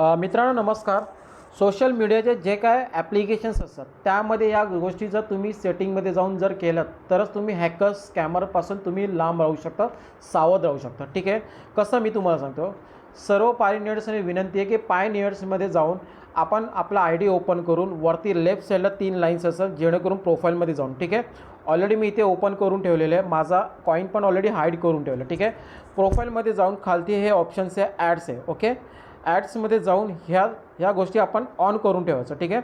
मित्रांनो नमस्कार. सोशल मीडियाचे जे काय ॲप्लिकेशन्स असतात त्यामध्ये या गोष्टी जर तुम्ही सेटिंगमध्ये जाऊन जर केलं तरच तुम्ही हॅकर्स स्कॅमरपासून तुम्ही लांब राहू शकता, सावध राहू शकता. ठीक आहे. कसं मी तुम्हाला सांगतो. सर्व पायनियर्सने विनंती आहे की पायनियर्समध्ये जाऊन आपण आपला आय डी ओपन करून वरती लेफ्ट साईडला 3 लाईन्स असतात जेणेकरून प्रोफाईलमध्ये जाऊन. ठीक आहे. ऑलरेडी मी इथे ओपन करून ठेवलेले आहे. माझा कॉईन पण ऑलरेडी हाईड करून ठेवलं. ठीक आहे. प्रोफाईलमध्ये जाऊन खालती हे ऑप्शन्स आहे, ॲड्स आहे. ओके. ॲड्समध्ये जाऊन ह्या गोष्टी आपण ऑन करून ठेवायचं. ठीक आहे.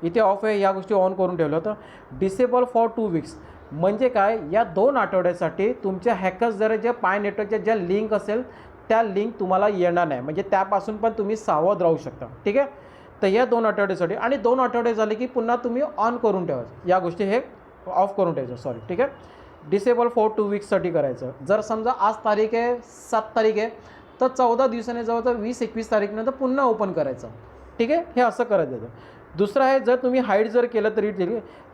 इथे ऑफ आहे, या गोष्टी ऑन करून ठेवलं होतं. डिसेबल फॉर 2 वीक्स म्हणजे काय, या 2 आठवड्यासाठी तुमच्या हॅकर्स जर ज्या पाय नेटवर्कच्या ज्या लिंक असेल त्या लिंक तुम्हाला येणार नाही, म्हणजे त्यापासून पण तुम्ही सावध राहू शकता. ठीक आहे. तर या 2 आठवड्यासाठी आणि 2 आठवडे झाले की पुन्हा तुम्ही ऑन करून ठेवायचं. या गोष्टी हे ऑफ करून ठेवायचं. सॉरी. ठीक आहे. डिसेबल फॉर 2 वीक्ससाठी करायचं. जर समजा आज तारीख आहे 7 तारीख आहे तर 14 दिवसाने जवळ 20-21 तारीखनंतर पुन्हा ओपन करायचं. ठीक आहे. हे असं करायचं. दुसरं आहे, जर तुम्ही हाईड जर केलं तरी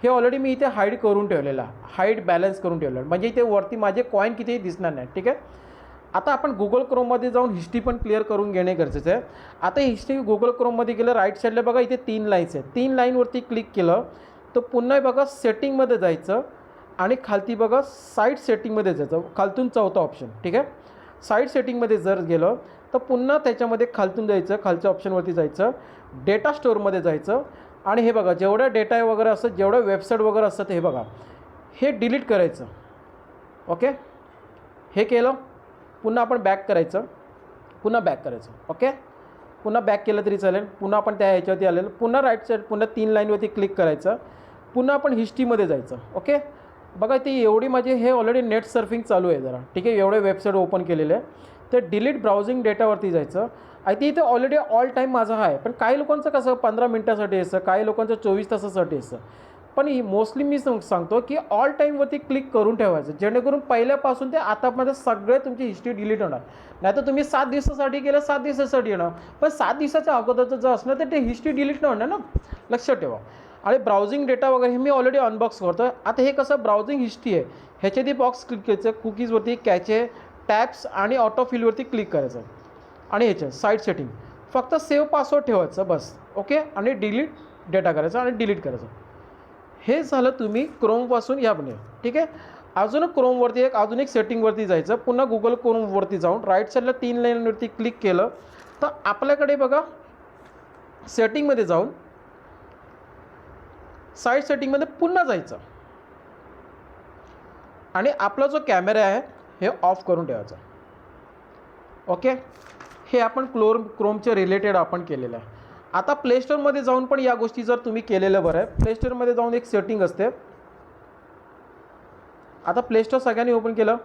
हे ऑलरेडी मी इथे हाईड करून ठेवलेलं आहे, हाईड बॅलन्स करून ठेवलेलं, म्हणजे इथे वरती माझे कॉईन कितीही दिसणार नाही. ठीक आहे. आता आपण गुगल क्रोममध्ये जाऊन हिस्ट्री पण क्लिअर करून घेणे गरजेचं आहे. आता हिस्ट्री गुगल क्रोममध्ये गेलं, राईट साईडला बघा इथे 3 लाईन्स आहेत. 3 लाईनवरती क्लिक केलं तर पुन्हा बघा सेटिंगमध्ये जायचं आणि खालती बघा साईट सेटिंगमध्ये जायचं, खालतून चौथा ऑप्शन. ठीक आहे. साईट सेटिंगमध्ये जर गेलं तर पुन्हा त्याच्यामध्ये खालतून जायचं, खालच्या ऑप्शनवरती जायचं, डेटा स्टोअरमध्ये जायचं आणि हे बघा जेवढ्या डेटा वगैरे असतात, जेवढ्या वेबसाईट वगैरे असतात हे बघा, हे डिलीट करायचं. ओके. हे केलं, पुन्हा आपण बॅक करायचं, पुन्हा बॅक करायचं. ओके. पुन्हा बॅक केलं तरी चालेल. पुन्हा आपण त्या ह्याच्यावरती आलेलं, पुन्हा राईट साईड पुन्हा 3 लाईनवरती क्लिक करायचं, पुन्हा आपण हिस्ट्रीमध्ये जायचं. ओके. बघा ती एवढी माझी हे ऑलरेडी नेट सर्फिंग चालू आहे जरा. ठीक आहे. एवढे वेबसाईट ओपन केलेले आहे. तर डिलीट ब्राउझिंग डेटावरती जायचं. आणि ती इथे ऑलरेडी ऑल टाईम माझा आहे, पण काही लोकांचं कसं 15 मिनटासाठी असतं, काही लोकांचं 24 तासासाठी असतं. पण मोस्टली मी सांगतो की ऑल टाईमवरती क्लिक करून ठेवायचं, जेणेकरून पहिल्यापासून ते आतापर्यंत सगळे तुमची हिस्ट्री डिलीट होणार. नाही तर तुम्ही 7 दिवसासाठी केलं, 7 दिवसासाठी येणार, पण 7 दिवसाच्या अगोदरचं जर असलं तर ते हिस्ट्री डिलीट नाही होणार ना, लक्षात ठेवा. आणि ब्राउझिंग डेटा वगैरे हे मी ऑलरेडी अनबॉक्स करतो. आता हे कसं ब्राउझिंग हिस्ट्री आहे, ह्याच्या ती बॉक्स क्लिक करायचं, कुकीजवरती कॅचे, टॅब्स आणि ऑटोफिलवरती क्लिक करायचं आणि ह्याचं साईट सेटिंग फक्त सेव्ह पासवर्ड ठेवायचं बस. ओके. आणि डिलीट डेटा करायचं आणि डिलीट करायचं. हे झालं तुम्ही क्रोमपासून या बने. ठीक आहे. अजून क्रोमवरती अजून एक सेटिंगवरती जायचं, पुन्हा गुगल क्रोमवरती जाऊन राईट साईडला 3 लाईनवरती क्लिक केलं तर आपल्याकडे बघा सेटिंगमध्ये जाऊन साईट सेटिंगमध्ये पुन्हा जायचं आणि आपला जो कॅमेरा आहे हे ऑफ करून ठेवायचा. ओके. हे आपण क्रोमचे रिलेटेड आपण केलेलं आहे. आता प्लेस्टोरमध्ये जाऊन पण या गोष्टी जर तुम्ही केलेलं बरं आहे. प्लेस्टोरमध्ये जाऊन एक सेटिंग असते. आता प्लेस्टोर सगळ्यांनी ओपन केलं,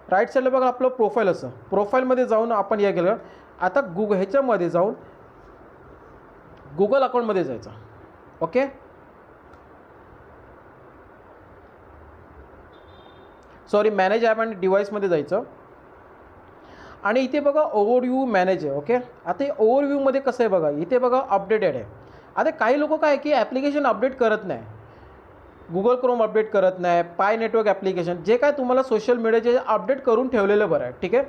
राईट साईडला बघा आपलं प्रोफाईल असं, प्रोफाईलमध्ये जाऊन आपण या केलं. आता ह्याच्यामध्ये जाऊन गुगल अकाउंटमध्ये जायचं. ओके. सॉरी, मॅनेज ॲप आणि डिव्हाइसमध्ये जायचं आणि इथे बघा ओव्हरव्ह्यू मॅनेज आहे. ओके. आता हे ओव्हरव्ह्यूमध्ये कसं आहे बघा, इथे बघा अपडेटेड आहे. आता काही लोक काय की ॲप्लिकेशन अपडेट करत नाही, गुगल क्रोम अपडेट करत नाही, पाय नेटवर्क ॲप्लिकेशन जे काय तुम्हाला सोशल मीडियाचे अपडेट करून ठेवलेलं बरं आहे. ठीक आहे.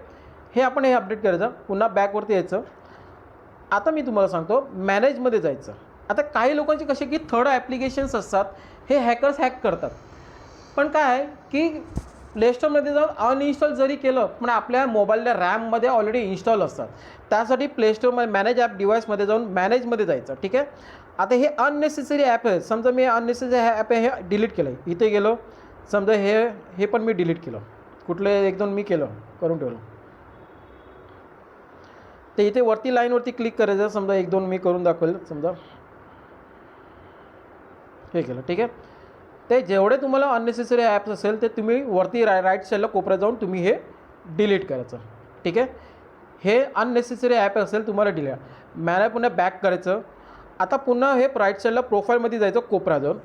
हे आपण हे अपडेट करायचं, पुन्हा बॅकवरती यायचं. आता मी तुम्हाला सांगतो मॅनेजमध्ये जायचं. आता काही लोकांचे कसे की थर्ड ॲप्लिकेशन्स असतात, हे हॅकर्स हॅक करतात. पण काय आहे की प्लेस्टोरमध्ये जाऊन अनइन्स्टॉल जरी केलं पण आपल्या मोबाईलच्या रॅममध्ये ऑलरेडी इन्स्टॉल असतात. त्यासाठी प्लेस्टोरमध्ये मॅनेज ॲप डिव्हाइसमध्ये जाऊन मॅनेजमध्ये जायचं. ठीक आहे. आता हे अननेसेसरी ॲप आहे, समजा मी अननेसेसरी ॲप आहे हे डिलीट केलं, इथे गेलो समजा हे पण मी डिलीट केलं, कुठले 1-2 मी करून ठेवलं. तर इथे वरती लाईनवरती क्लिक करायचं, समजा 1-2 मी करून दाखवलं, समजा हे केलं. ठीक आहे. ते जेवढे तुम्हाला अननेसेसरी ॲप्स असेल ते तुम्ही वरती राईट साईडला कोपऱ्यात जाऊन तुम्ही हे डिलीट करायचं. ठीक आहे. हे अननेसेसरी ॲप असेल तुम्हाला डिलीट पुन्हा बॅक करायचं. आता पुन्हा हे राईट साईडला प्रोफाईलमध्ये जायचं कोपऱ्यात जाऊन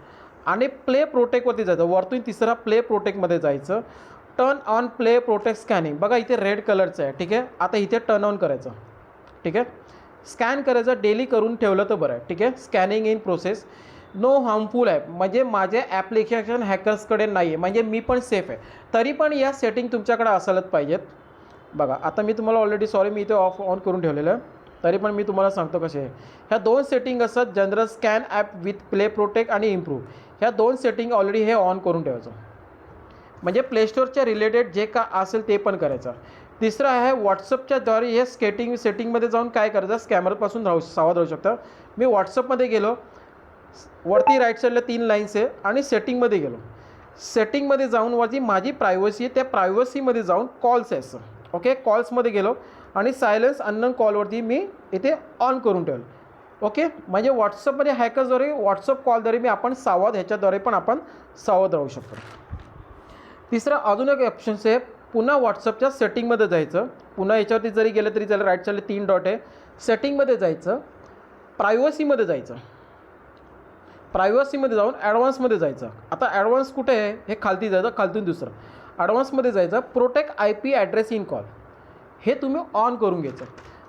आणि प्ले प्रोटेक्टवरती जायचं, वरतून तिसरा प्ले प्रोटेक्टमध्ये जायचं. Turn on play protect scanning बघा इथे रेड कलरचं आहे. ठीक आहे. आता इथे टर्न ऑन करायचं. ठीक आहे. स्कॅन करायचं, डेली करून ठेवलं तर बरं आहे. ठीक आहे. Scanning in process, no harmful app, म्हणजे माझे ॲप्लिकेशन हॅकर्सकडे नाही आहे, म्हणजे मी पण सेफ आहे. तरी पण या सेटिंग तुमच्याकडे असायलाच पाहिजेत. बघा आता मी तुम्हाला ऑलरेडी सॉरी मी इथे ऑन करून ठेवलेलं आहे. तरी पण मी तुम्हाला सांगतो कसे आहे. ह्या 2 सेटिंग असतात, general scan app with play protect आणि इम्प्रूव्ह. ह्या 2 सेटिंग ऑलरेडी हे ऑन करून ठेवायचं, म्हणजे प्ले स्टोअरच्या रिलेटेड जे का असेल ते पण करायचं. तिसरं आहे व्हॉट्सअपच्याद्वारे हे सेटिंगमध्ये जाऊन काय करायचं, स्कॅमरपासून सावध राहू शकता. मी व्हॉट्सअपमध्ये गेलो, वरती राईट साईडला 3 लाईन्स आहे आणि सेटिंगमध्ये गेलो. सेटिंगमध्ये जाऊन वरती माझी प्रायव्हसी आहे, त्या प्रायव्हसीमध्ये जाऊन कॉल्स आहे. ओके, कॉल्समध्ये गेलो आणि सायलेन्स अननोन कॉलवरती मी इथे ऑन करून ठेवलं. ओके, म्हणजे व्हॉट्सअपमध्ये हॅकर्सद्वारे व्हॉट्सअप कॉलद्वारे मी आपण सावध, ह्याच्याद्वारे पण आपण सावध राहू शकतो. तिसरं अजून एक ऑप्शन्स आहे, पुन्हा व्हॉट्सअपच्या सेटिंगमध्ये जायचं. पुन्हा याच्यावरती जरी गेलं तरी चालेल, राईट साईडला 3 डॉट आहे, सेटिंगमध्ये जायचं, प्रायव्हसीमध्ये जायचं, प्रायव्हसीमध्ये जाऊन ॲडव्हान्समध्ये जायचं. आता ॲडव्हान्स कुठे आहे, हे खालती जायचं, खालतून दुसरं ॲडव्हान्समध्ये जायचं, protect IP address in call, हे तुम्ही ऑन करून घ्यायचं.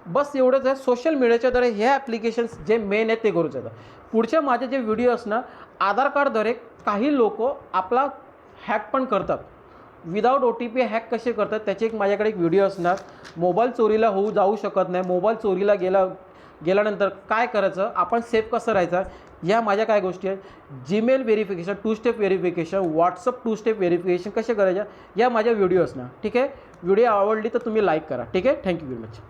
बस एवढंच आहे. सोशल मीडियाच्याद्वारे हे ॲप्लिकेशन्स जे मेन आहेत ते करू शकतात. पुढच्या माझे जे व्हिडिओ असणार, आधार कार्डद्वारे काही लोक आपला हॅक पण करतात, विदाऊट OTP हॅक कसे करतात त्याची माझ्याकडे एक व्हिडिओ असणार. मोबाईल चोरीला होऊ जाऊ शकत नाही, मोबाईल चोरीला गेल्यानंतर काय करायचं, आपण सेफ कसं राहायचं, या माझ्या काय गोष्टी आहेत. Gmail verification, 2 step verification, WhatsApp 2 step verification कसे करायचं, या माझ्या व्हिडिओ असणार. ठीक आहे, व्हिडिओ आवडली तर तुम्ही लाईक करा. ठीक आहे, थँक्यू व्हेरी मच.